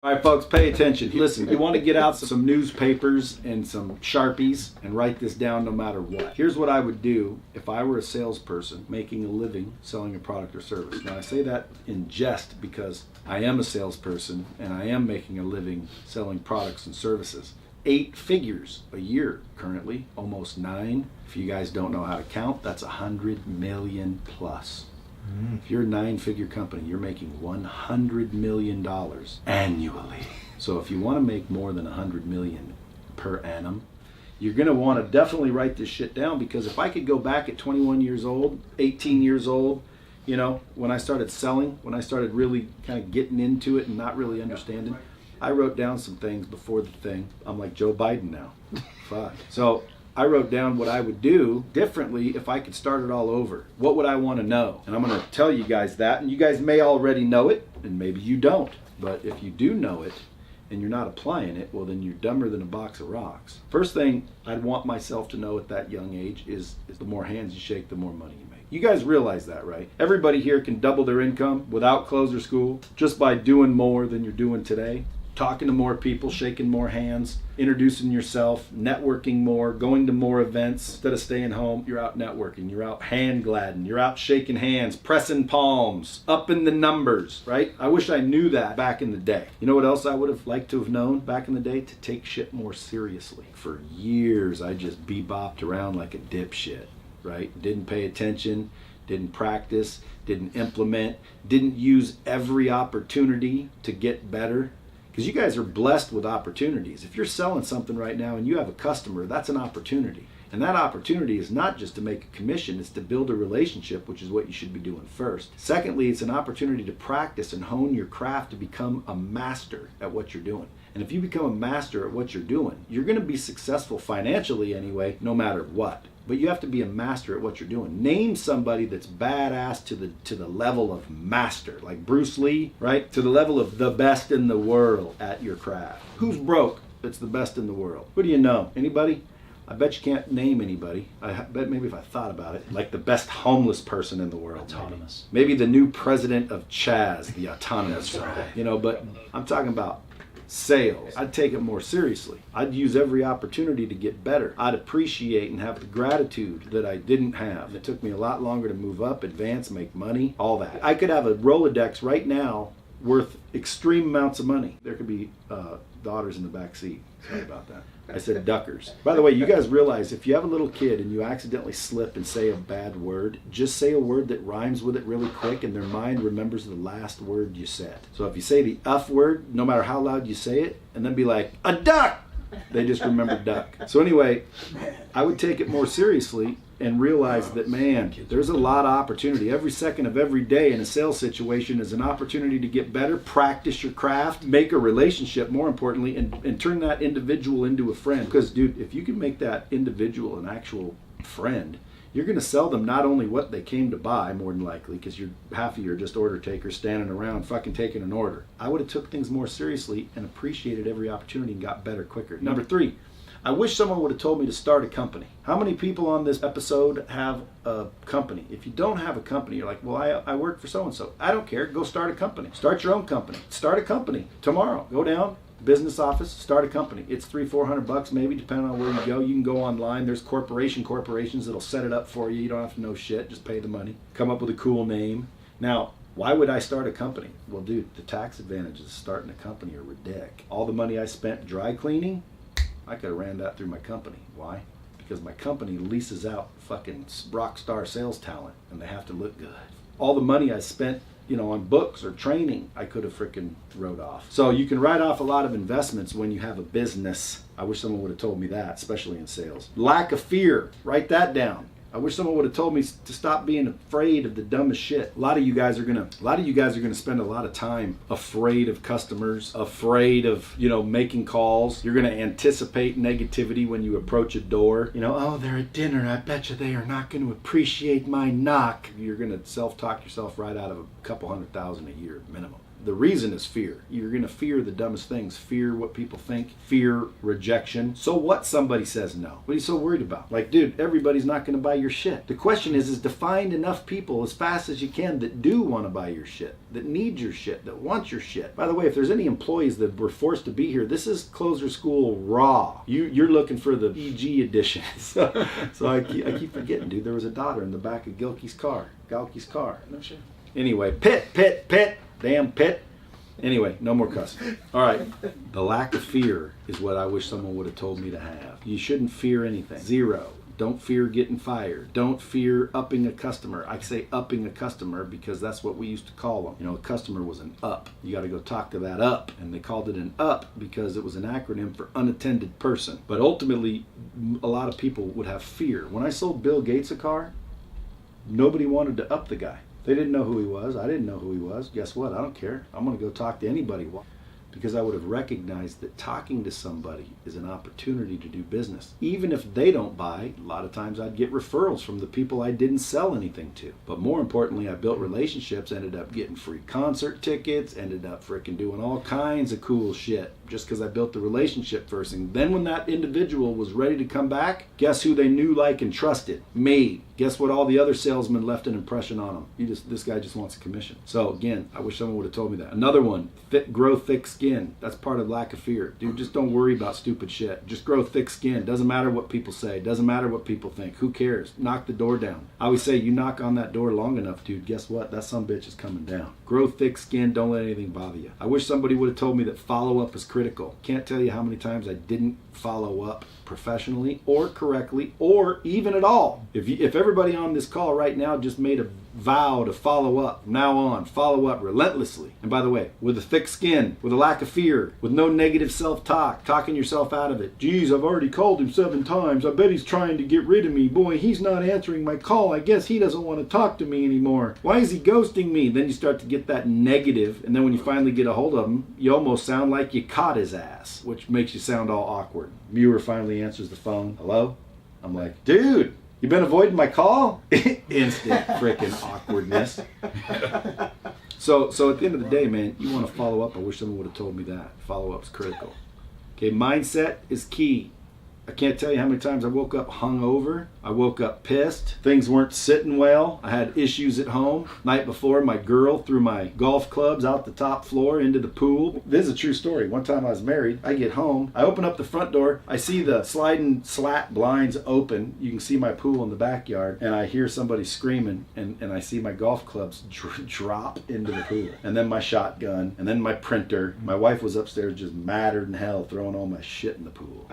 All right, folks, pay attention. Listen, you want to get out some newspapers and some Sharpies and write this down no matter what. Here's what I would do if I were a salesperson making a living selling a product or service. Now, I say that in jest because I am a salesperson and I am making a living selling products and services. 8 figures a year currently, almost 9. If you guys don't know how to count, that's 100 million plus. If you're a 9-figure company, you're making $100 million annually. So if you want to make more than $100 million per annum, you're going to want to definitely write this shit down, because if I could go back at 21 years old, 18 years old, you know, when I started selling, when I started really kind of getting into it and not really understanding, I wrote down some things before the thing. I'm like Joe Biden now. Fuck. So I wrote down what I would do differently if I could start it all over. What would I want to know? And I'm going to tell you guys that, and you guys may already know it, and maybe you don't. But if you do know it and you're not applying it, well, then you're dumber than a box of rocks. First thing I'd want myself to know at that young age is the more hands you shake, the more money you make. You guys realize that, right? Everybody here can double their income without closer school just by doing more than you're doing today. Talking to more people, shaking more hands, introducing yourself, networking more, going to more events. Instead of staying home, you're out networking, you're out hand gladding, you're out shaking hands, pressing palms, up in the numbers, right? I wish I knew that back in the day. You know what else I would have liked to have known back in the day? To take shit more seriously. For years, I just bebopped around like a dipshit, right? Didn't pay attention, didn't practice, didn't implement, didn't use every opportunity to get better. Because you guys are blessed with opportunities. If you're selling something right now and you have a customer, that's an opportunity. And that opportunity is not just to make a commission, it's to build a relationship, which is what you should be doing first. Secondly, it's an opportunity to practice and hone your craft to become a master at what you're doing. And if you become a master at what you're doing, you're going to be successful financially anyway, no matter what. But you have to be a master at what you're doing. Name somebody that's badass to the level of master, like Bruce Lee, right? To the level of the best in the world at your craft. Who's broke that's the best in the world? Who do you know? Anybody? I bet you can't name anybody. I bet maybe if I thought about it, like the best homeless person in the world. Autonomous. Maybe the new president of Chaz, the autonomous. Right. You know, but I'm talking about sales. I'd take it more seriously. I'd use every opportunity to get better. I'd appreciate and have the gratitude that I didn't have. It took me a lot longer to move up, advance, make money, all that. I could have a Rolodex right now worth extreme amounts of money. There could be daughters in the back seat. Sorry about that. I said duckers. By the way, you guys realize if you have a little kid and you accidentally slip and say a bad word, just say a word that rhymes with it really quick and their mind remembers the last word you said. So if you say the F word, no matter how loud you say it, and then be like, a duck! They just remember duck. So anyway, I would take it more seriously and realize that, man, there's a lot of opportunity. Every second of every day in a sales situation is an opportunity to get better, practice your craft, make a relationship, more importantly, and turn that individual into a friend. Because, dude, if you can make that individual an actual friend, you're going to sell them not only what they came to buy, more than likely, because half of you are just order takers standing around fucking taking an order. I would have took things more seriously and appreciated every opportunity and got better quicker. Number 3, I wish someone would have told me to start a company. How many people on this episode have a company? If you don't have a company, you're like, well, I work for so-and-so. I don't care. Go start a company. Start your own company. Start a company tomorrow. Go down, business office, start a company. It's $300-400 maybe, depending on where you go. You can go online. There's corporations that'll set it up for you. You don't have to know shit. Just pay the money. Come up with a cool name. Now, why would I start a company? Well, dude, the tax advantages of starting a company are ridiculous. All the money I spent dry cleaning, I could have ran that through my company. Why? Because my company leases out fucking rock star sales talent and they have to look good. All the money I spent, on books or training, I could have freaking wrote off. So you can write off a lot of investments when you have a business. I wish someone would have told me that, especially in sales. Lack of fear, write that down. I wish someone would have told me to stop being afraid of the dumbest shit. A lot of you guys are gonna spend a lot of time afraid of customers, afraid of, making calls. You're gonna anticipate negativity when you approach a door. Oh, they're at dinner. I bet you they are not gonna appreciate my knock. You're gonna self-talk yourself right out of a couple $100,000 a year minimum. The reason is fear. You're going to fear the dumbest things. Fear what people think. Fear rejection. So what somebody says no? What are you so worried about? Like, dude, everybody's not going to buy your shit. The question is to find enough people as fast as you can that do want to buy your shit, that need your shit, that want your shit. By the way, if there's any employees that were forced to be here, this is Closer School raw. You're looking for the EG edition. so I keep forgetting, dude. There was a daughter in the back of Galky's car. No shit. Anyway, pit. Damn pit. Anyway, no more cussing. All right. The lack of fear is what I wish someone would have told me to have. You shouldn't fear anything. 0. Don't fear getting fired. Don't fear upping a customer. I say upping a customer because that's what we used to call them. You know, a customer was an up. You got to go talk to that up. And they called it an up because it was an acronym for unattended person. But ultimately, a lot of people would have fear. When I sold Bill Gates a car, nobody wanted to up the guy. They didn't know who he was. I didn't know who he was. Guess what? I don't care. I'm going to go talk to anybody. Because I would have recognized that talking to somebody is an opportunity to do business. Even if they don't buy, a lot of times I'd get referrals from the people I didn't sell anything to. But more importantly, I built relationships, ended up getting free concert tickets, ended up freaking doing all kinds of cool shit just because I built the relationship first. And then when that individual was ready to come back, guess who they knew, like, and trusted? Me. Guess what? All the other salesmen left an impression on him. This guy just wants a commission. So again, I wish someone would have told me that. Another one, grow thick skin. That's part of lack of fear. Dude, just don't worry about stupid shit. Just grow thick skin. Doesn't matter what people say. Doesn't matter what people think. Who cares? Knock the door down. I always say, you knock on that door long enough, dude, guess what? That sumbitch is coming down. Grow thick skin. Don't let anything bother you. I wish somebody would have told me that follow-up is critical. Can't tell you how many times I didn't follow up professionally or correctly or even at all. If everybody on this call right now just made a vow to follow up, from now on, follow up relentlessly. And by the way, with a thick skin, with a lack of fear, with no negative self-talk, talking yourself out of it. Geez, I've already called him 7 times. I bet he's trying to get rid of me. Boy, he's not answering my call. I guess he doesn't want to talk to me anymore. Why is he ghosting me? Then you start to get that negative, and then when you finally get a hold of him, you almost sound like you caught his ass, which makes you sound all awkward. Viewer finally answers the phone. Hello? I'm like, dude, you been avoiding my call? Instant freaking awkwardness. So at the end of the day, man, you want to follow up. I wish someone would have told me that. Follow-up's critical. Okay, mindset is key. I can't tell you how many times I woke up hungover. I woke up pissed. Things weren't sitting well. I had issues at home. Night before, my girl threw my golf clubs out the top floor into the pool. This is a true story. One time I was married. I get home. I open up the front door. I see the sliding slat blinds open. You can see my pool in the backyard. And I hear somebody screaming. And I see my golf clubs drop into the pool. And then my shotgun. And then my printer. My wife was upstairs just madder than hell throwing all my shit in the pool.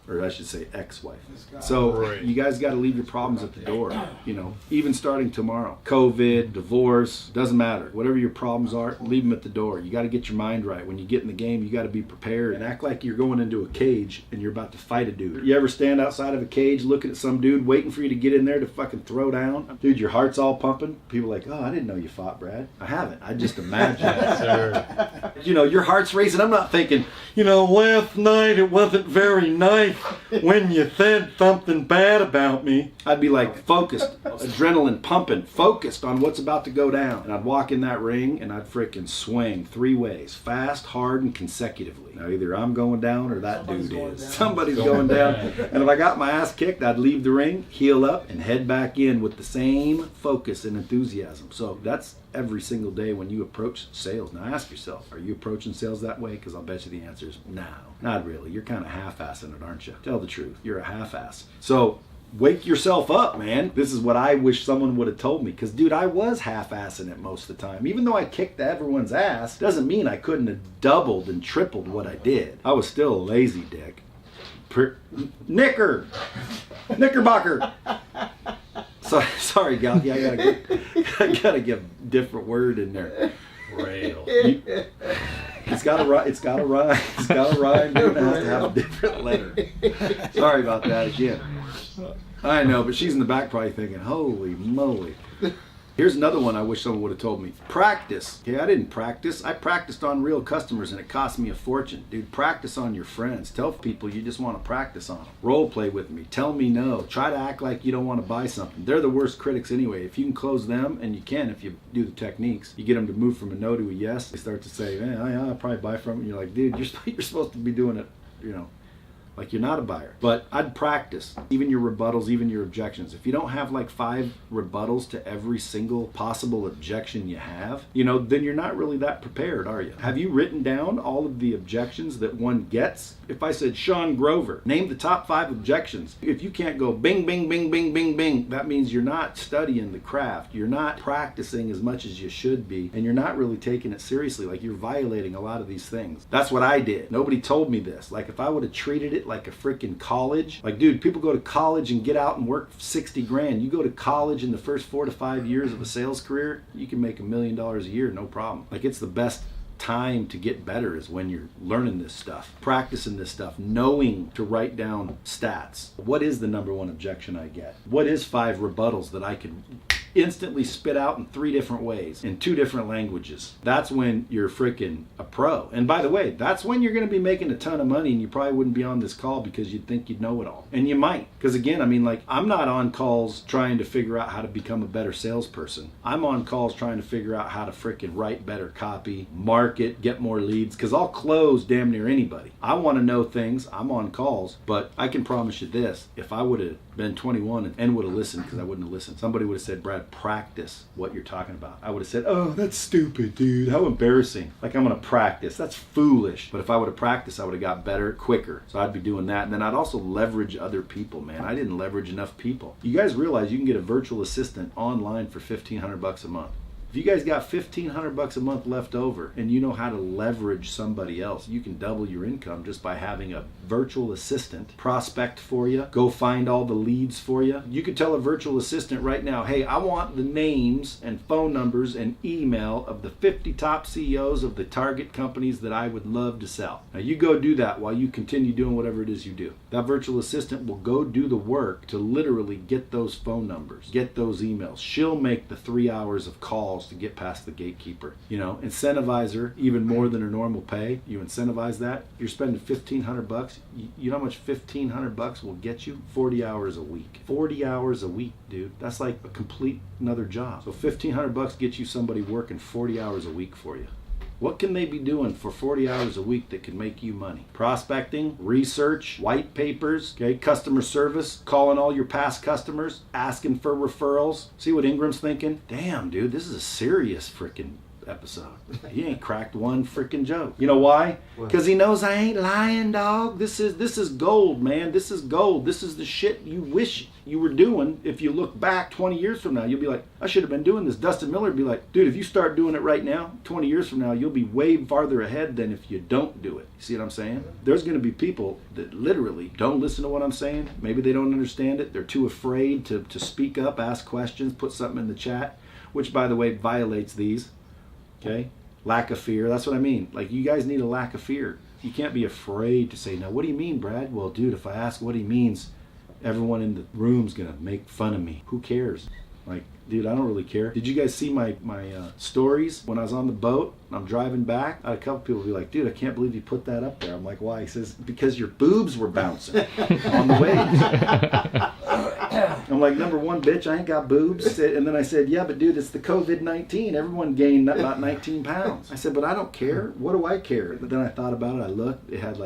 Or I should say ex-wife. So you guys got to leave your problems at the door. You know, even starting tomorrow. COVID, divorce, doesn't matter. Whatever your problems are, leave them at the door. You got to get your mind right. When you get in the game, you got to be prepared and act like you're going into a cage and you're about to fight a dude. You ever stand outside of a cage looking at some dude waiting for you to get in there to fucking throw down? Dude, your heart's all pumping. People are like, oh, I didn't know you fought, Brad. I haven't. I just imagine. Sir. You know, your heart's racing. I'm not thinking, you know, last night it wasn't very nice when you said something bad about me. I'd be like focused, adrenaline pumping, focused on what's about to go down. And I'd walk in that ring and I'd freaking swing 3 ways, fast, hard, and consecutively. Now either I'm going down or that dude is. Somebody's going down. And if I got my ass kicked, I'd leave the ring, heal up, and head back in with the same focus and enthusiasm. So that's every single day when you approach sales. Now ask yourself, are you approaching sales that way? Because I'll bet you the answer is no, not really. You're kind of half-assing it, aren't you? Tell the truth. You're a half-ass. So wake yourself up, man. This is what I wish someone would have told me. Because, dude, I was half-assing it most of the time. Even though I kicked everyone's ass, doesn't mean I couldn't have doubled and tripled what I did. I was still a lazy dick. Knickerbocker. Sorry, Galky, I gotta get a different word in there. Rail. It's got a rhyme. It's got a rhyme. Dude, it has to have a different letter. Sorry about that again. I know, but she's in the back probably thinking, holy moly. Here's another one I wish someone would have told me. Practice. Okay, I didn't practice. I practiced on real customers and it cost me a fortune. Dude, practice on your friends. Tell people you just want to practice on them. Role play with me. Tell me no. Try to act like you don't want to buy something. They're the worst critics anyway. If you can close them, and you can if you do the techniques, you get them to move from a no to a yes. They start to say, I'll probably buy from it. And you're like, dude, you're supposed to be doing it, like you're not a buyer. But I'd practice, even your rebuttals, even your objections. If you don't have like 5 rebuttals to every single possible objection you have, then you're not really that prepared, are you? Have you written down all of the objections that one gets? If I said, Sean Grover, name the top 5 objections. If you can't go bing, bing, bing, bing, bing, bing, that means you're not studying the craft. You're not practicing as much as you should be, and you're not really taking it seriously. Like, you're violating a lot of these things. That's what I did. Nobody told me this. Like, if I would have treated it like a freaking college, like, dude, people go to college and get out and work 60 grand. You go to college in the first 4 to 5 years of a sales career, you can make $1 million a year, no problem. Like, it's the best time to get better is when you're learning this stuff, practicing this stuff, knowing to write down stats. What is the number one objection I get? What is 5 rebuttals that I could instantly spit out in 3 different ways, in 2 different languages? That's when you're freaking a pro. And by the way, that's when you're going to be making a ton of money, and you probably wouldn't be on this call because you'd think you'd know it all. And you might. Because again, I'm not on calls trying to figure out how to become a better salesperson. I'm on calls trying to figure out how to freaking write better copy, market, get more leads, because I'll close damn near anybody. I want to know things. I'm on calls, but I can promise you this. If I would have been 21 and would have listened, because I wouldn't have listened, somebody would have said, Brad, practice what you're talking about. I would have said, oh, that's stupid, dude. How embarrassing. Like, I'm going to practice. That's foolish. But if I would have practiced, I would have got better quicker. So I'd be doing that. And then I'd also leverage other people, man. I didn't leverage enough people. You guys realize you can get a virtual assistant online for $1,500 a month. If you guys got $1,500 a month left over and you know how to leverage somebody else, you can double your income just by having a virtual assistant prospect for you, go find all the leads for you. You could tell a virtual assistant right now, hey, I want the names and phone numbers and email of the 50 top CEOs of the target companies that I would love to sell. Now you go do that while you continue doing whatever it is you do. That virtual assistant will go do the work to literally get those phone numbers, get those emails. She'll make the 3 hours of calls to get past the gatekeeper. Incentivize her even more than her normal pay. You incentivize that. You're spending $1,500. You know how much $1,500 will get you? 40 hours a week. 40 hours a week, dude. That's like a complete another job. So $1,500 gets you somebody working 40 hours a week for you. What can they be doing for 40 hours a week that can make you money? Prospecting, research, white papers, okay, customer service, calling all your past customers, asking for referrals. See what Ingram's thinking? Damn, dude, this is a serious freaking episode. He ain't cracked one freaking joke. You know why? Because he knows I ain't lying, dog. This is gold, man. This is gold. This is the shit you wish you were doing. If you look back 20 years from now, you'll be like, I should have been doing this. Dustin Miller would be like, dude, if you start doing it right now, 20 years from now, you'll be way farther ahead than if you don't do it. You see what I'm saying? There's going to be people that literally don't listen to what I'm saying. Maybe they don't understand it. They're too afraid to speak up, ask questions, put something in the chat, which, by the way, violates these. Okay? Lack of fear. That's what I mean. Like, you guys need a lack of fear. You can't be afraid to say, now, what do you mean, Brad? Well, dude, if I ask what he means, everyone in the room's going to make fun of me. Who cares? Like, dude, I don't really care. Did you guys see my stories when I was on the boat and I'm driving back? I had a couple people be like, dude, I can't believe you put that up there. I'm like, why? He says, because your boobs were bouncing on the waves. I'm like, number one, bitch, I ain't got boobs. And then I said, yeah, but dude, it's the COVID-19. Everyone gained about 19 pounds. I said, but I don't care. What do I care? But then I thought about it. I looked. It had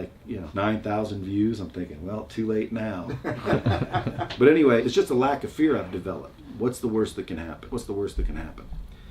9,000 views. I'm thinking, well, too late now. But anyway, it's just a lack of fear I've developed. What's the worst that can happen? What's the worst that can happen?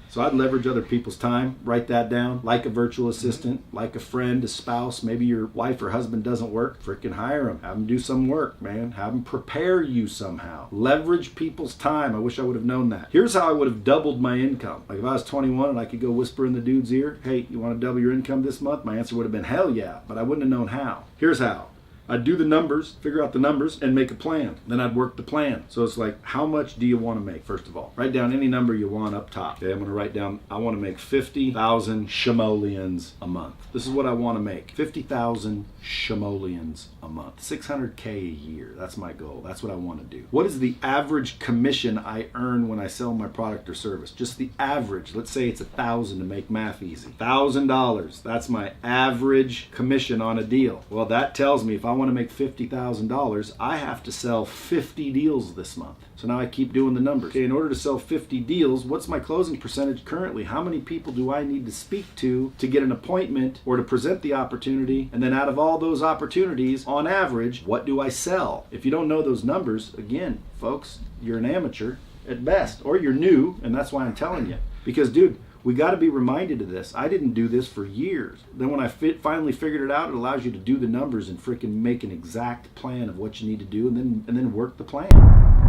So I'd leverage other people's time, write that down, like a virtual assistant, like a friend, a spouse. Maybe your wife or husband doesn't work, freaking hire them. Have them do some work, man. Have them prepare you somehow. Leverage people's time. I wish I would have known that. Here's how I would have doubled my income. Like, if I was 21 and I could go whisper in the dude's ear, hey, you want to double your income this month? My answer would have been, hell yeah, but I wouldn't have known how. Here's how. I'd do the numbers, figure out the numbers, and make a plan. Then I'd work the plan. So it's like, how much do you want to make, first of all? Write down any number you want up top. Okay, I'm going to write down, I want to make 50,000 simoleons a month. This is what I want to make. 50,000 simoleons a month. 600K a year. That's my goal. That's what I want to do. What is the average commission I earn when I sell my product or service? Just the average. Let's say it's 1,000 to make math easy. $1,000. That's my average commission on a deal. Well, that tells me if I want to make $50,000, I have to sell 50 deals this month. So now I keep doing the numbers. Okay, in order to sell 50 deals, what's my closing percentage currently? How many people do I need to speak to get an appointment or to present the opportunity? And then out of all those opportunities, on average, what do I sell? If you don't know those numbers, again, folks, you're an amateur at best, or you're new, and that's why I'm telling you. Because, dude, we got to be reminded of this. I didn't do this for years. Then when I finally figured it out, it allows you to do the numbers and freaking make an exact plan of what you need to do, and then work the plan.